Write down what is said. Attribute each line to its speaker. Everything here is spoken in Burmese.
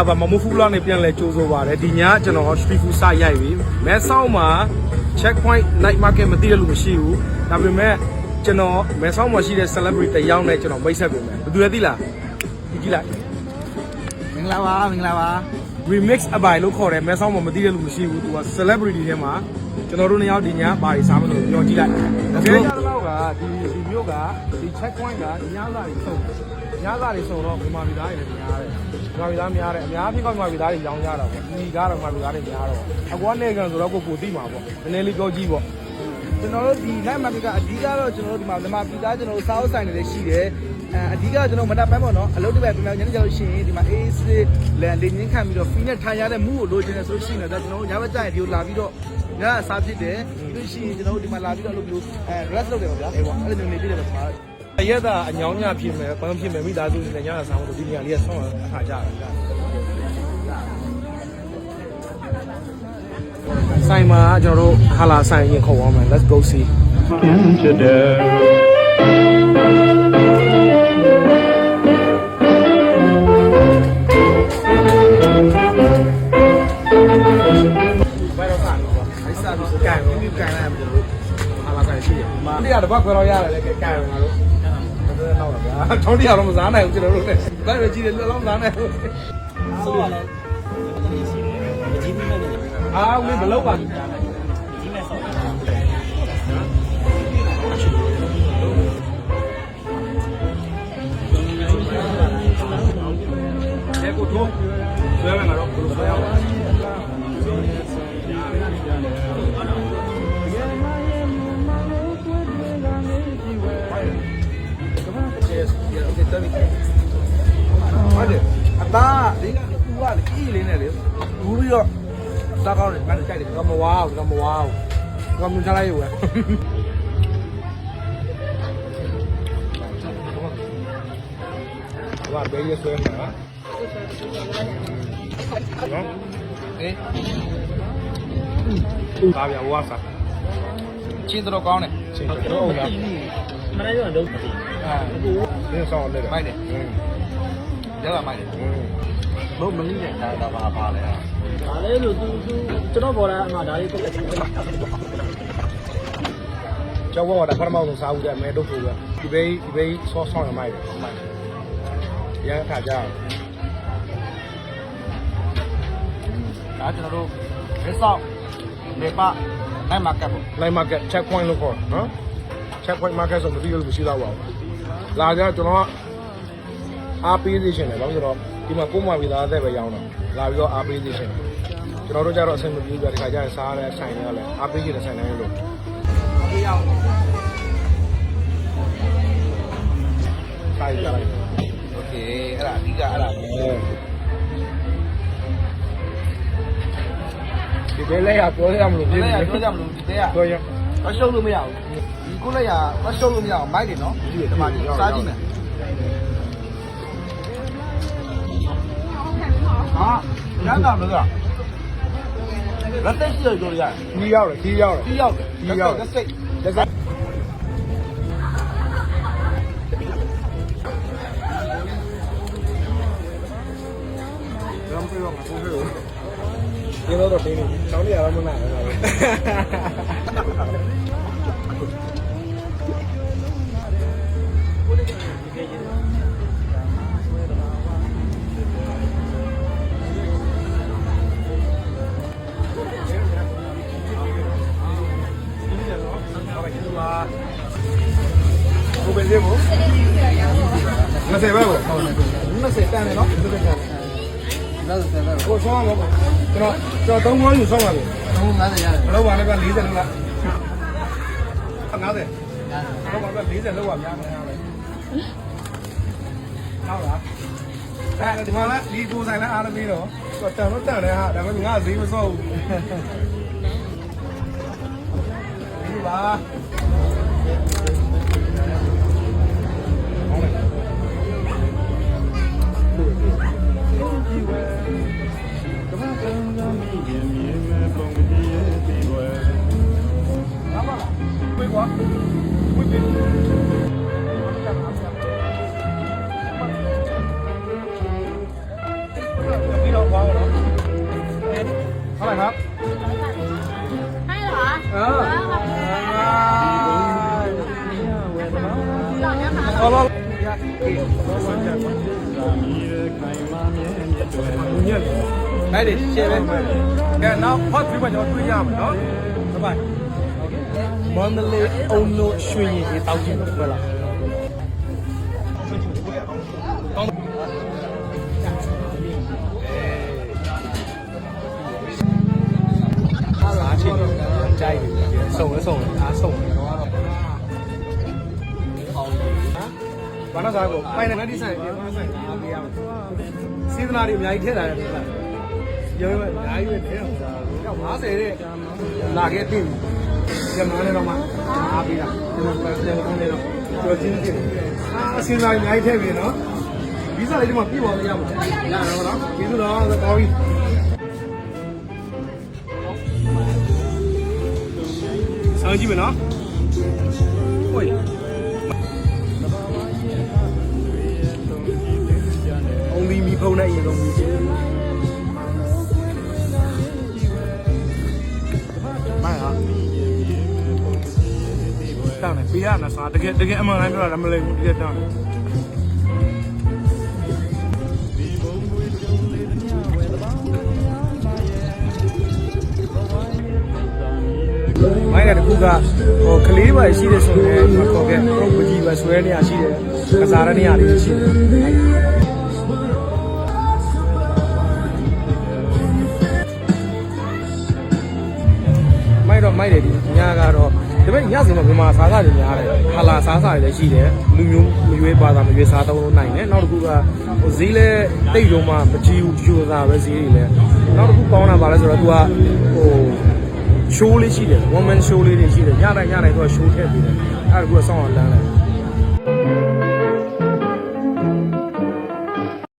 Speaker 1: ပါမမိုးဖူးလောက်နေပြန်လဲကြိုးစိုးပါတယ်ဒီညကျွန်တော် street food စရိုက်ပြီမဲဆောက်မှာ check point night market မသိရလို့မရှိဘူးဒါပေမဲ့ကျွန်တော်မဲဆောက်မှာရှိတဲ့ celebrity တယောက်နဲ့ကျွန်တော်မိတ်ဆက်ပြင်မယ်ဘယ်သူလဲသိလားဒီကြည့်လိုက်မင်္ဂလာပါမင်္ဂလာပါ remix အပိုင်လို့ခေါ်တယ်မဲဆောက်မှာမသိရလို့မရှိဘူးသူက celebrity ထဲမှာကျွန်တော်တို့နှစ်ယောက်ဒီညဘာတွေစားမလို့ပြောကြည့်လိုက် okay တော့ကဒီမျိုးကဒီ check point ကညလာတွေဆုံးညလာတွေဆုံးတော့မြန်မာပြည်သားတွေလည်းများတယ်မြန်မာပြည်သားများတယ်အများကြီးကမြန်မာပြည်သားတွေရောင်းကြတာပေါ့ဒီကတော့မြန်မာပြည်သားတွေများတော့အကွာနေကန်ဆိုတော့ကိုသိမှာပေါ့နည်းနည်းလေးပြောကြည့်ပေါ့
Speaker 2: ကျွန်တော်တို့ဒီ night market ကအဓိကတော့ကျွန်တော်တို့ဒီမှာမြန်မာပြည်သားကျွန်တော်တို့စားအုပ်ဆိုင်တွေလည်းရှိတယ်အဓိကကျွန်တော်မတက်ပန်းပေါ့နော်အလုပ်တစ်ပတ်ပြန်ညနေကျလို့ရှိရင်ဒီမှာ AC လန်လေးငင်းခံပြီးတော့ free နဲ့ထိုင်ရတဲ့မူးကိုလိုချင်တယ်ဆိုလို့ရှိရင်တော့ကျွန်တော်တို့ညဘက်ကျရင်ဒီကိုလာပြီးတော့ညစားဖြစ်တယ်ပြီးလို့ရှိရင်ကျွန်တော်တို့ဒီမှာလာပြီးတော့လုပ်ပြီး rest လုပ်တယ်ပေါ့ဗျာအဲ့ပေါ့အဲ့လိုနေပြတယ်ပေါ့ဒီမှာ
Speaker 1: အရက်သားအညောင်းညဖြစ်မယ်ပန်းဖြစ်မယ်မိသားစုနဲ့ညလာစားဖို့ဒီနေရာလေးကဆောင်းအခါကြတာဆိုင်မှာကျွန်တော်တို့ဟာလာဆိုင်ရင်ခေါ်အောင်မယ် let's go see ကန်ပြီးကန်လိုက်မှာတို့ဟာလာဆိုင်ရှိတယ်။ဒီကတပတ်ခွဲတော့ရတယ်လေကန်မှာတို့။ဒါတော့တော့ဗျာ။ထောင်းတရားတော့မစားနိုင်ဘူးကျွန်တော်တို့နဲ့။ဒါပဲကြည့်တယ်လုံးမစားနိုင်ဘူး။ဆိုးရလဲ။ကြီးမိမဲ့နေ။အာဦးလေးမလောက်ပါဘူး။ကြီးမဲ့ဆော့။အဲကိုတော့ဆွဲမယ်ငါတော့ဆွဲရအောင်။ဟုတ်တယ်အသားဒီကကူကလေကြီးလေးနဲ့လေဘူးပြီးတော့စားကောင်းတယ်မင်းကြိုက်တယ်ကမဝါဘူးကမဝါဘူးကမချလိုက်ရဝဲဝါဘေးရဆွဲမှာနော်အေးပါဗျာဝါစား
Speaker 2: ချင်းတော့ကောင်းတယ်
Speaker 1: ချင်းတော့ဟုတ်လား
Speaker 2: မနေ့ကတော့လုံး
Speaker 1: ဒီဆောင်းလေး
Speaker 2: မိုက်တယ်ရပါမိုက်တယ်ဘုမင်းနဲ့ဒါပါလဲ
Speaker 3: ဒါလေးလို့သူကျွန်တော်ပေါ်လာအမှဒါလေးကိုလည်း
Speaker 1: ကျောင်းဘောကပထမဆုံးစားဦးတယ်မဲတို့ဆိုပဲဒီဘေးဆောင်းရမိုက်တယ်ရန်ခါကြ
Speaker 2: ဒါကျွန်တော်တို့ရက်ဆောက်နေပါနိုင်မာကတ်ပေါ့
Speaker 1: နိုင်မာကတ် check point လို့ခေါ်နော် check point market ဆိုမသိလို့မရှိတော့ပါဘူးလာကြကျွန်တော်အားပေးသေးရှင်တယ်ဘာလို့ဆိုတော့ဒီမှာကိုမဝီသားတဲ့ပဲရောင်းတော့လာပြီးတော့အားပေးသေးရှင်ကျွန်တော်တို့ကြတော့အဆင်မပြေကြဒီခါကျရင်စားရတဲ့ဆိုင်တွေကလည်းအားပေးကြတဲ့ဆိုင်တိုင်းလို့
Speaker 2: အေးအောင်
Speaker 1: ဆိုင်ကြလိုက်
Speaker 2: โอเคအဲ့ဒါအဓိကအဲ့ဒါ
Speaker 1: ဒီဘေးလေးကပြောရမလို့
Speaker 2: ဒီဘေးကပြောကြမလို့ဒီဘေးက
Speaker 1: ပြောရ
Speaker 2: မရှုံးလို့မရဘူးဒီကိုလည်းရမရှုံးလို့မရအောင်မိုက်တယ်နော်ဒီမှာစားကြည့်မယ်ဟာရမ်းတာမလို့လက်သက်ရှိရကြရတယ်
Speaker 1: ကြီးရောက်တယ်ကြီးရောက်တယ်
Speaker 2: ကြီးရောက်တယ်ကြီးရောက်လက်စိတ်
Speaker 1: လက်စိတ်ရမ်းပြောမှာဆိုလို့ဒီလိုတော့တင်းနေတောင်းရရမနာဘူးကိုပဲသေးဘူး20ပဲပေါ့
Speaker 2: 20တန်းတယ်နော်20တန်း
Speaker 1: ကိုဆောင်းပါပေါ့ကျွန်တော်3ခေါင်းယူဆောင်းပါပြီ
Speaker 2: 350ရတယ်
Speaker 1: ဘယ်လိုပါလဲက40လောက်လား50တော့ပါပဲ40လောက်ပါများမယ်ဟုတ်လားအဲဒီမှာလည်းဒီကိုဆိုင်လည်းအားလည်းပြီးတော့တန်တော့တန်တယ်ဟာဒါပေမဲ့ငါဈေးမစော့ဘူးဒီပါဒီတော့ ร่ครับ
Speaker 4: ให้เหรอ
Speaker 1: เออ
Speaker 4: ขอบคุณค่ะหล่อนะคะ
Speaker 1: เอาเราအဲ့ဒီရှင်းပဲကဲနောက်ဟော့ပြီးမှကျွန်တော်တွေ့ရမယ်နော်ဘိုင်မန္တလေးအုံလို့ရွှေရင်တောက်ကြည့်လို့ဟုတ်လားအားချင်းကြိုက်တယ်စုံအားစုံတော့ဘာလို့စားကိုပိုင်နေဒီဆိုင်ပြန်ဆိုင်အားပေးရမယ်စေတနာတွေအများကြီးထည့်လာတယ်ဟုတ်လားရုံးပဲအများကြီးပဲထည့်အောင်စားတော့50တဲ့လာခဲ့တင်ကျမနဲ့တော့မှအားပေးတာကျွန်တော်ပြန်ကောင်းနေတော့ကျော်ချင်းချင်းအစင်းလာအများကြီးထည့်ပြီနော်ဗီဇာလေးဒီမှာပြည့်ပါလို့ရမှာရတော့နော်ကျေးဇူးတော်ကောင်းပြီဆောင်းကြည့်မယ်နော်ဟိုonly မီဖုံးနဲ့အရင်ဆုံးမီမိုင်းဟာတောင်းနေပြရနာစားတကယ်အမှန်တိုင်းပြောတာမလိမ့်ဘူးတကယ်တောင်းမိုင်းတဲ့ခုကဟိုကလေးပါရှိတယ်ဆိုရင်ခေါ်ခဲ့ပုတ်ပကြီးပဲဆွဲနေရရှိတယ်ကစားရနေရလေးရှိတယ်မိုက်တယ်ဒီညာကတော့ဒါပေမဲ့ညစဉ်တော့မြန်မာစားစားတွေများတယ်ဟာလာစားစားတွေလည်းရှိတယ်လူမျိုးမရွေးပါတာမရွေးစားတော့နိုင်တယ်နောက်တစ်ခုကဟိုဈေးလဲတိတ်လုံးမှမကြည့်ဘူးယူစားပဲဈေးတွေလည်းနောက်တစ်ခုကောင်းတာပါလဲဆိုတော့ तू ကဟို show လေးရှိတယ် woman show လေးတွေရှိတယ်ညတိုင်းသူက show ထည့်ပေးတယ်အဲ့ဒါကစောင့်အောင်လမ်းလိုက်